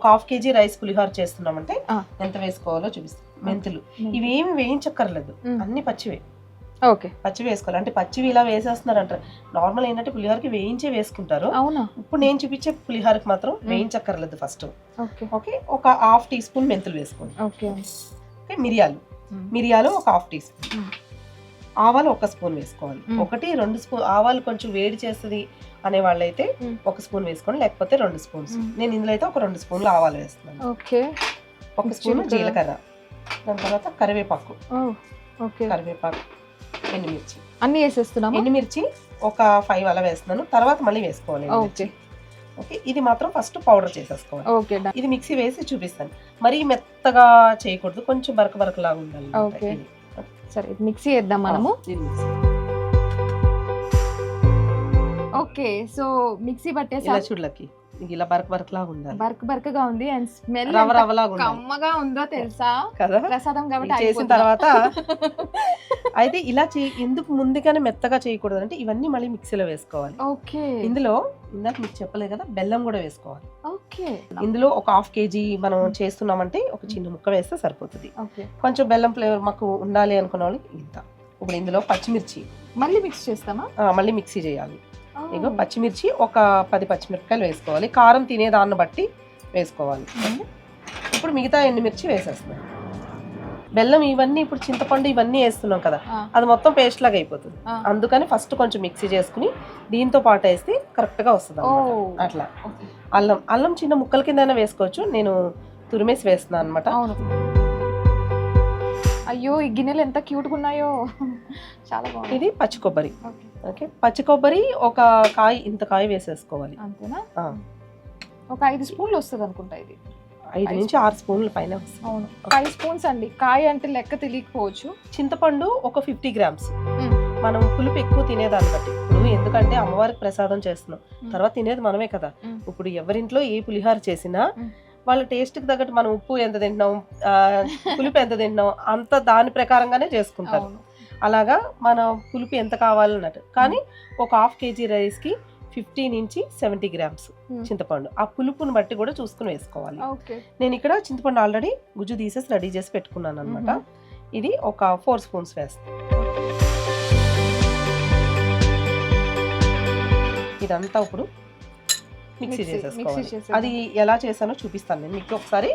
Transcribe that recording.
ఒక half KG rice పులిహోర చేస్తున్నామంటే ఎంత వేసుకోవాలో చూపిస్తాం. మెంతులు ఇవేమి వేయించక్కర్లేదు, అన్ని పచ్చివే. ఓకే, పచ్చి వేసుకోవాలి. అంటే పచ్చివి ఇలా వేసేస్తున్నారు అంటారు. నార్మల్ ఏంటంటే పులిహోరకి వేయించే వేసుకుంటారు. అవునా? ఇప్పుడు నేను చూపించే పులిహోరకి మాత్రం వేయించక్కర్లేదు. ఫస్ట్ ఓకే ఒక హాఫ్ టీ స్పూన్ మెంతులు వేసుకోండి. ఓకే, మిరియాలు ఒక హాఫ్ టీ స్పూన్, ఆవాలు 1 స్పూన్ వేసుకోవాలి. 1-2 స్పూన్ ఆవాలు కొంచెం వేడి చేస్తుంది అనే వాళ్ళైతే 1 స్పూన్ వేసుకోండి, లేకపోతే 2 స్పూన్స్. నేను ఇందులో అయితే ఒక 2 స్పూన్లు ఆవాలు వేస్తున్నాను. ఓకే, 1 స్పూన్ జీలకర్ర, దాని తర్వాత కరివేపాకు, ఎండుమిర్చి అన్ని వేసేస్తున్నాము. ఎండుమిర్చి ఒక 5 అలా వేస్తున్నాను, తర్వాత మళ్ళీ వేసుకోవాలి. ఓకే, ఇది మాత్రం ఫస్ట్ పౌడర్ చేసేసుకోవాలి. ఓకే, ఇది మిక్సీ వేసి చూపిస్తాను. మరీ మెత్తగా చేయకూడదు, కొంచెం బరక లాగా ఉండాలి. ఓకే, సరే మిక్సీ వేద్దాం మనము. ఓకే, సో మిక్సీ పట్టేసి చూడలకి ఇలా బరకలా ఉండాలి. బరకగా ఉంది అండ్ స్మెల్ రవలాగా కమ్మగా ఉందో తెలుసా కదా, ప్రసాదం కాబట్టి. చేసిన తర్వాత అయితే ఇలా ఎందుకు ముందుగానే మెత్తగా చేయకూడదు అంటే ఇవన్నీ మళ్ళీ మిక్సీలో వేసుకోవాలి. ఓకే, ఇందులో ఇందాక మీకు చెప్పలేదు కదా, బెల్లం కూడా వేసుకోవాలి. ఓకే, ఇందులో ఒక హాఫ్ కేజీ మనం చేస్తున్నామంటే ఒక చిన్న ముక్క వేస్తే సరిపోతుంది. కొంచెం బెల్లం ఫ్లేవర్ మాకు ఉండాలి అనుకున్న వాళ్ళకి ఇంత. ఇప్పుడు ఇందులో పచ్చిమిర్చి మళ్ళీ మిక్స్ చేస్తామా? మళ్ళీ మిక్సీ చేయాలి. ఇగో పచ్చిమిర్చి ఒక 10 పచ్చిమిరపకాయలు వేసుకోవాలి, కారం తినేదాన్ని బట్టి వేసుకోవాలి. ఇప్పుడు మిగతా ఎండుమిర్చి వేసేస్తున్నాం. బెల్లం ఇవన్నీ ఇప్పుడు చింతపండు ఇవన్నీ వేస్తున్నాం కదా, అది మొత్తం పేస్ట్ లాగా అయిపోతుంది. అందుకని ఫస్ట్ కొంచెం మిక్సీ చేసుకుని దీంతో పాటు వేస్తే కరెక్ట్ గా వస్తుంది అట్లా. అల్లం చిన్న ముక్కల కింద వేసుకోవచ్చు, నేను తురిమేసి వేస్తున్నాను అనమాట. అయ్యో ఈ గిన్నెలు ఎంత క్యూట్ గా ఉన్నాయో, చాలా బాగుంది. ఇది పచ్చి కొబ్బరి. ఓకే, పచ్చి కొబ్బరి ఒక కాయ, ఇంత కాయ వేసేసుకోవాలి. అంతేనా? ఒక 5 స్పూన్లు వస్తుంది అనుకుంటా. ఇది 5 నుంచి 6 స్పూన్ల పైన వస్తుంది. అవును, 5 స్పూన్స్ అండి. కాయ అంటే లెక్క తెలియకపోవచ్చు. చింతపండు ఒక 50 గ్రామ్స్. మనం పులుపు ఎక్కువ తినేదాన్ని బట్టి, ఇప్పుడు ఎందుకంటే అమ్మవారికి ప్రసాదం చేస్తున్నాం, తర్వాత తినేది మనమే కదా. ఇప్పుడు ఎవరింట్లో ఏ పులిహోర చేసినా వాళ్ళ టేస్ట్కి తగ్గట్టు మనం ఉప్పు ఎంత తింటున్నాం, పులుపు ఎంత తింటున్నాం అంత దాని ప్రకారంగానే చేసుకుంటారు. అలాగా మన పులుపు ఎంత కావాలన్నట్టు. కానీ ఒక హాఫ్ కేజీ రైస్కి 50 నుంచి 70 గ్రామ్స్ చింతపండు, ఆ పులుపుని బట్టి కూడా చూసుకుని వేసుకోవాలి. నేను ఇక్కడ చింతపండు ఆల్రెడీ గుజ్జు తీసేసి రెడీ చేసి పెట్టుకున్నాను అనమాట. ఇది ఒక 4 స్పూన్స్ వేస్తాను. ఇదంతా ఇప్పుడు మిక్సీ చేసేసుకోవాలి. అది ఎలా చేశానో చూపిస్తాను నేను మీకు ఒకసారి.